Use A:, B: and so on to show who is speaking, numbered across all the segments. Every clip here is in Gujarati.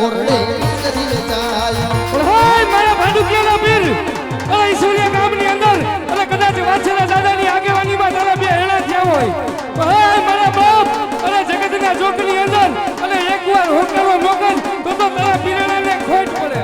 A: ઓરડે કરી જાય
B: ઓય મારા ભાડુકિયાના પીર અરે ઈશ્વરીય ગામની અંદર અરે કદાચ વાછરા દાદાની આગેવાનીમાં તારા બે હેણા થયા હોય ઓય મારા બાપ અરે જગતના ચોકની અંદર અને એકવાર હોકરવો મોકલ તો તારા પીરણાને ખોટ પડે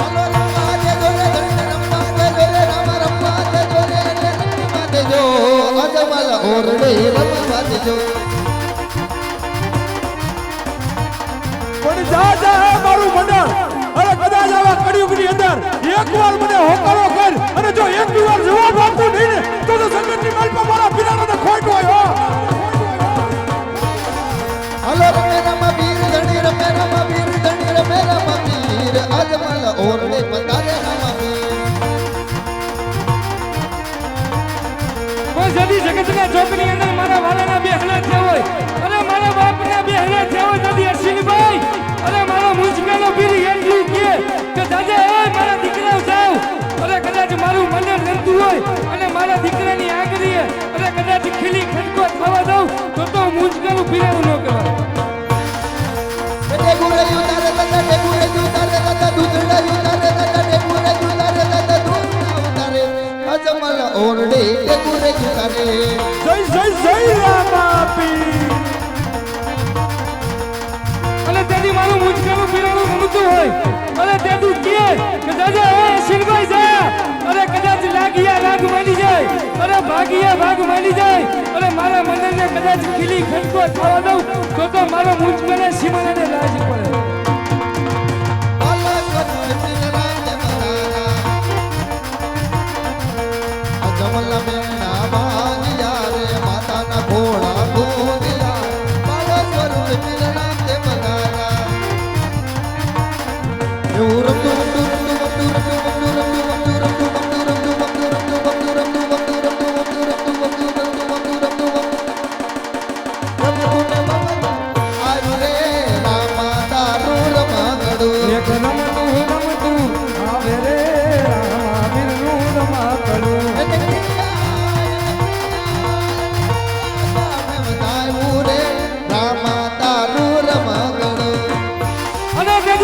A: હાલો રમવા દે જોરે રમવા દે જોરે રમવા દે જોરે રમવા દે જો અજમલ ઓરડે રમવા દે જો
C: પણ જા જા મારું મંડળ અરે કદાચ આવા કળિયુગની અંદર એકવાર મને હોકારો કર અને જો એક વાર જવાબ આપતું નહીં ને તો સંગતની માલપા મારા પીરાનો ખોટ હોય હો
A: હાલો રમે રમા વીર ધણી રમે રમા વીર ધણી રમે રમા વીર અજમલ ઓરડે પધારે રમા વીર
B: કોઈ જદી જગતના ચોકની અંદર મારા વાલાના બે હેણા થયા હોય અને મારા બાપના બે હેણા થયા હોય જદી અશ્વિનભાઈ અરે મારો મુંજકાનો પીર એટલું કે દાદા એ મારા દીકરા જાવ અરે કદાચ મારું મને નંદુ હોય અને મારા દીકરાની આગળીએ અરે કદાચ ખીલી ખડકો થવા દઉં તો મુંજકાનું પીરાનું ન કહેવાય
A: ડેગુરે ઉતારે દાદા ડેગુરે ઉતારે દાદા દૂધડા ઉતારે દાદા ડેગુરે ઉતારે દાદા દૂધડા ઉતારે અજમલ ઓરડે ડેગુરે ઉતારે
C: જય જય જય રામાપી
B: અને તેથી મારું મુંજકાનું પીરાનું ગમતું હોય અરે તેતું કે દાદા એ શિરભાઈ જા અરે કદાચ લાગિયા લાગ માંડી જાય અરે ભાગિયા ભાગ માંડી જાય અરે મારા મનને કદાચ ખીલી ખડકો થવા દઉં તો મારો મુંજકાને સીમાને લાજ પડે
A: અલગ પિંગલા તે મરાના અજમલ બેના ભાગિયા રે માતાના ઘોડા ભૂંડિયા બાળક સ્વરૂપ પિંગલા તે મરાના એવું રમતું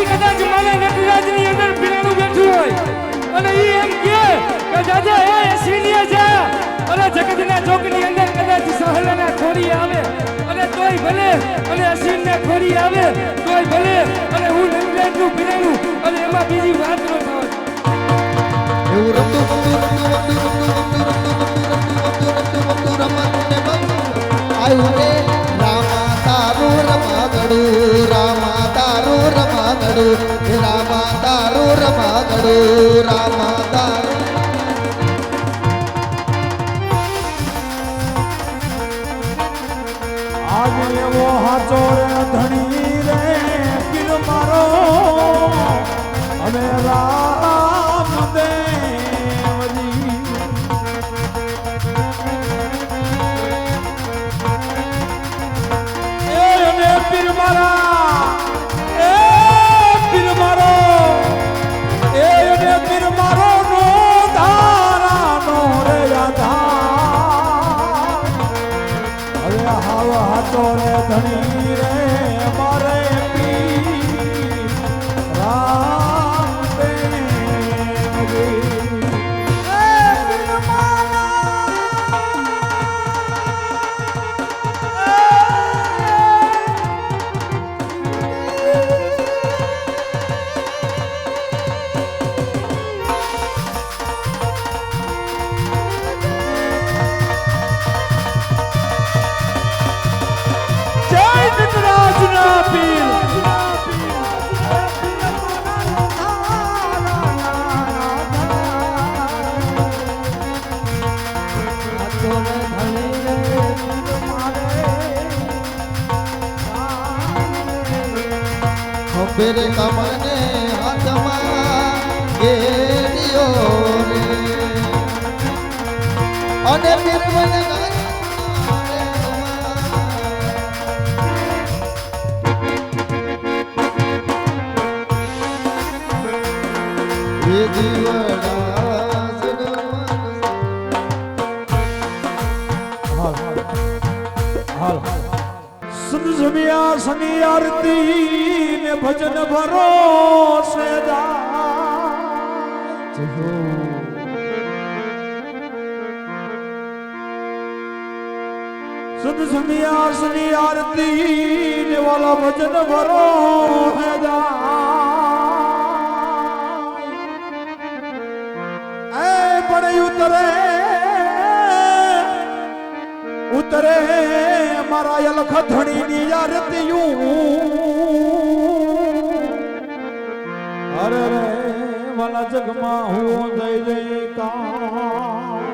B: કદાચ મારા નટરાજની અંદર પીરાનું બેઠું હોય અને ઈ એમ કે દાદા એ સીનિયર છે અરે જગતના ચોકની અંદર કદાચ સહલાના ખોરી આવે અને તોય ભલે અને અસીનના ખોરી આવે તોય ભલે અને હું નટરાજનું પીરાનું અને એમાં બીજી વાત ન થાય
A: એવું રમતું આવ્યું રે રામા તારું રમાગડું રામા તારું રમાગડું રામા તારું રમાગડું રામા તારું
C: આજે એવો હાચો રે ધણી રે પીર મારો અમે રામ દેવજી એ અને પીર મારા એ પીર મારો એ અને પીર મારો નો ધારા નો રે આધાર હવે હાવ હાચો રે ધણી રે મારે પીર રામ દેવજી એ પીર જય નટરાજના પીર
A: ખંભેરે કમને હાથમાં ઘેરિયો રે અને પીર મને
C: સંત જમિયા સંગી આરતી ને ભજન ભરોસે સદ સંન્યાસની આરતી ને વાલા ભજન ભરોસે એ પણ ઉતરે મારા અલખ ધણીની આરતીયું અરે રે વાલા જગમાં હું જય જયકાર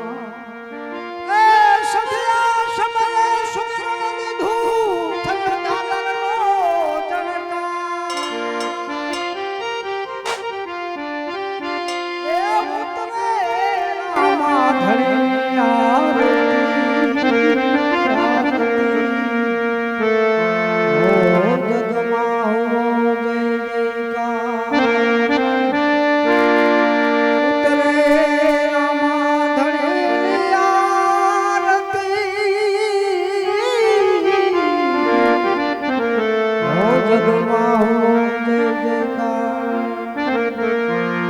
C: એ સદિયા સમય સુમરણ લીધું થયો દાદરનો જણકાર એ ઉતરે રામા ધણી આરતી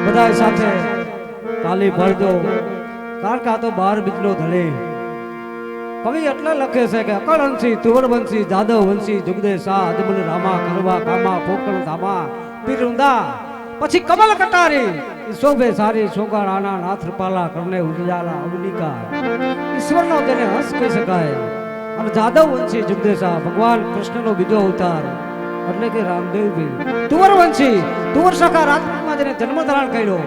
D: બધા સાથે તાલી ભરજો કારણ કે આ તો 12 બીજનો ધડે કવિ એટલા લખે છે કે અકળવંશી તુવરવંશી જાદવ વંશી જુગદે શાહ અજમલ રામા કરવા કામા પોકણ ધામા પીરુંદા પછી કમલ કટારી શોભે સારી શોગા રાણા નાથપાલા કરને ઉજ્જાલા અવનિકા ઈશ્વરનો તેને હંસ કહી શકાય અને જાદવ વંશી જુગદે શાહ ભગવાન કૃષ્ણનો બીજો અવતાર એટલે કે રામદેવજી તુવરવંશી તુવર શાખા રાજપૂતમાં જેને જન્મ ધારણ કર્યો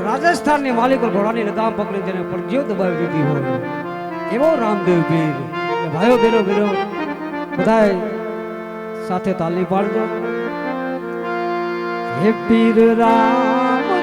D: રાજસ્થાનની માલિકો ઘોડાની લગામ પકડી જેને પડજીઓ દબાવી દીધી હોય એવો રામદેવ પીર ભાઈઓ બેનો બધાય સાથે તાલી પાડજો હે પીર રામ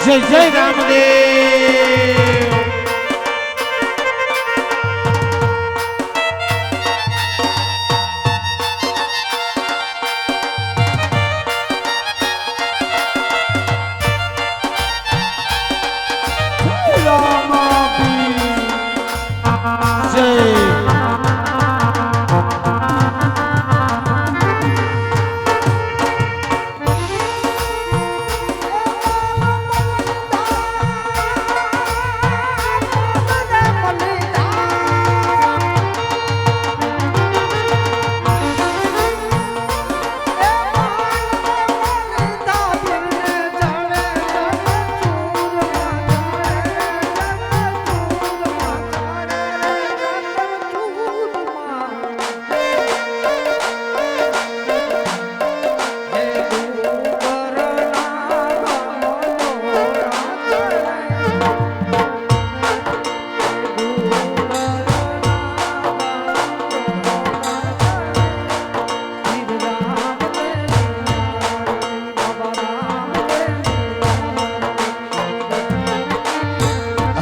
E: જય જય રામદેવ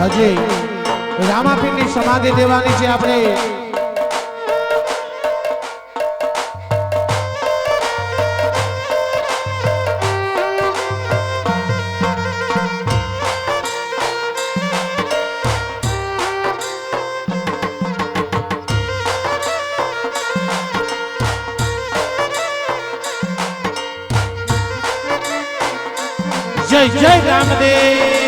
E: હજી રામાપીરની સમાધિ દેવાની છે આપણે જય જય રામદેવ